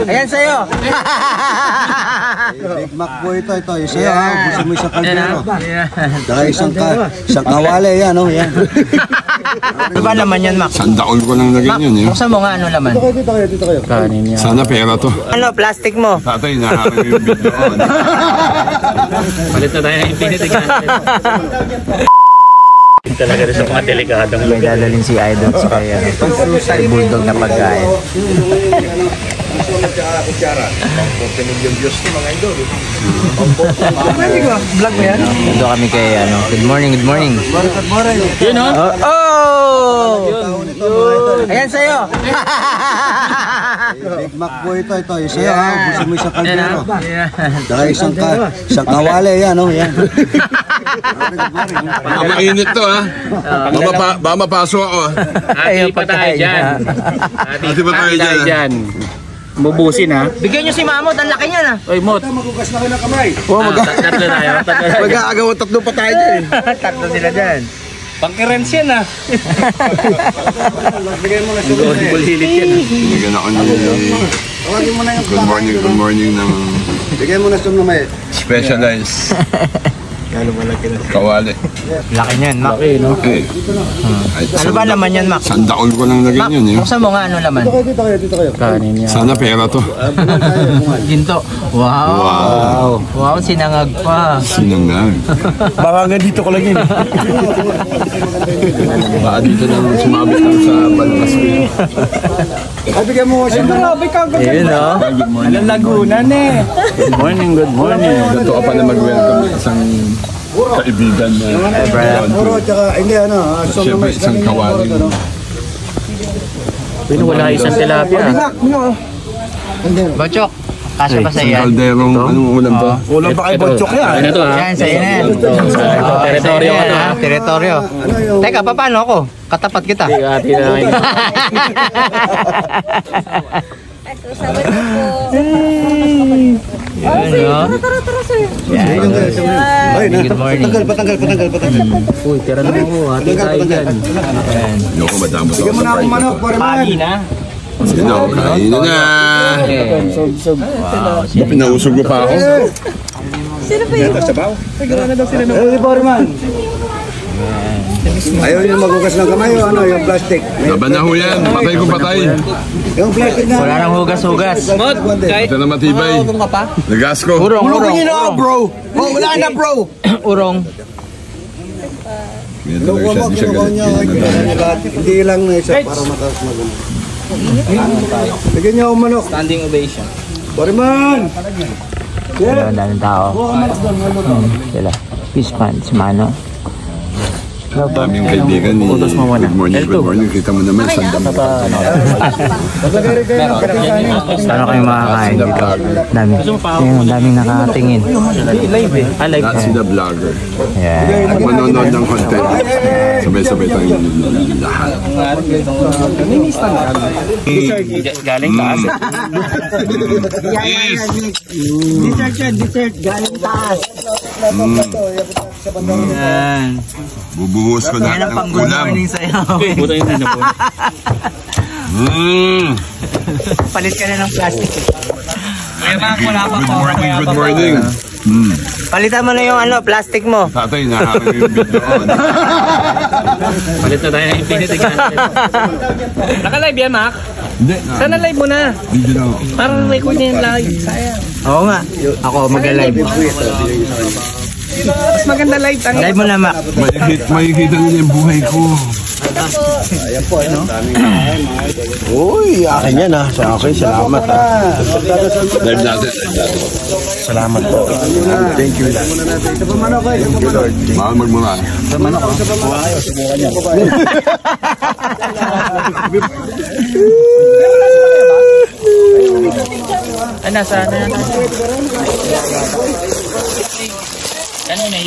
Ayan sa'yo. Big Mac po ito. Yung sa'yo ha. Gusto mo isang kaldero. Daka isang kawali. Yan o. Yan. Ano ba naman yan, Mac? Sandaol ko lang lagyan yun eh. Buksan mo nga ano laman. Dito kayo. Kanin yan. Sana pera to. Ano, plastic mo? Tatay, nakakarap yung video ko. Palit na tayo ng Infinity Gauntlet. Talaga rin sa mga delikadong May dadalhin si Idol sa kaya. Kay Bulldog na pagkain. Vlog mo yan? Ito kami kay ano. Good morning. Yun o? Oh! Ayan sa'yo. Big Mac po ito. Yung sa'yo ha. Gusto mo isang kaldero. Daka isang kawali. Yan o. Yan. Baka mainit to ha. Baka mapasok ako ha. Hati pa tayo dyan. Hati pa tayo dyan. Bubusin ha. Bigyan nyo si Mamot. Ang laki niya na. Oy, Mot. Magugas na kayo ng kamay. Tatlo tayo. Mag-aagaw tatlo pa tayo dyan. Tatlo sila dyan. Pangkerens yan ha. Bigay mo na sulit. Bulilit yan ha. Bigyan ako ng good morning ng Bigay mo na sulit na may. specialized kawali. Laki niyan, Mac. Okay, no? Okay. Ano ba naman yan, Mac? Sandaol ko lang Mac, lagyan yun eh. buksan mo nga ano laman. Dito kayo. Kanin yan. Sana pera to. Ginto. Wow. Wow, sinangag pa. Sinangag. Baka nga dito ko lang yun. Baka dito lang sumabit lang sa balbas ko. Ay, bigyan mo siya. Ayun, no? Good morning. Lagunan eh. Good morning. Dato ka pa na mag-welcome ng isang kaibigan na Puro, tsaka, hindi ano. siyempre isang kawali. Pero wala isang tilapia. Bachok, kasya pa sa Isang yan. kalderong anong ulam to? Ulam pa kay Bonchok yan. Ano to ha? Yan, sa'yo na yan. Teritoryo ka to ha? Teritoryo. Teka, paano ako? Katapat kita. Hati na namin. Kasama niyo po. Yan, no? Tara, sir. Yan. Ay, Good morning. patanggal. Uy, tira na ako. Hati tayo dyan. Yan. Ayoko madamot ako Bigyan mo sa na akong private. manok, Foreman. na. Sino? Kain na! Wow. Pinausog mo pa ako. Sino pa yun? Eh, Foreman. Ayaw nyo magugas ng kamay o ano, yung plastic. Laban na ho yan. Patay ko patay. Yung plastic na. Wala nang hugas-hugas. Mot, kahit Ito na matibay. Nagas ko. Urong. bro. Oh, wala na, bro. Urong. Ito lang siya. Di siya galit. Hindi lang na isa para makasmagan. Bigyan niyo akong manok. standing ovation. Foreman! Ang daming tao. Sila. Fish pan, si Mano. Daming kaibigan ni Good morning. Kita mo naman sandam. Paano kayo makakain dito? Daming nakatingin. Live eh. Live. That's the vlogger. Yan. Manonood ng content. Sabay-sabay tayong lahat. Galing taas. Yes! Dessert, galing taas. Yan. Bubuhos ko na Yan ang pang ng good ulam. morning sa'yo. Buto yung din po. Palit ka na ng plastic. Good morning. Palitan mo na yung ano, plastic mo. Tatay, nakakarap yung video ko. Palit na tayo ng Infinity Gauntlet. Naka-live yan, Mac? Hindi. Sana live mo na. Video na ako. Parang record niya yung live. Sayang. Oo nga. Ako mag-live. Mas maganda live. Live mo na, Mac. Makikita nila yung buhay ko. Uy, akin yan ha. Sa akin, salamat ha. Live natin. Salamat po. Thank you. Ito pa manok eh. Mahal magmura. Nasa ano na tayo? Ano na,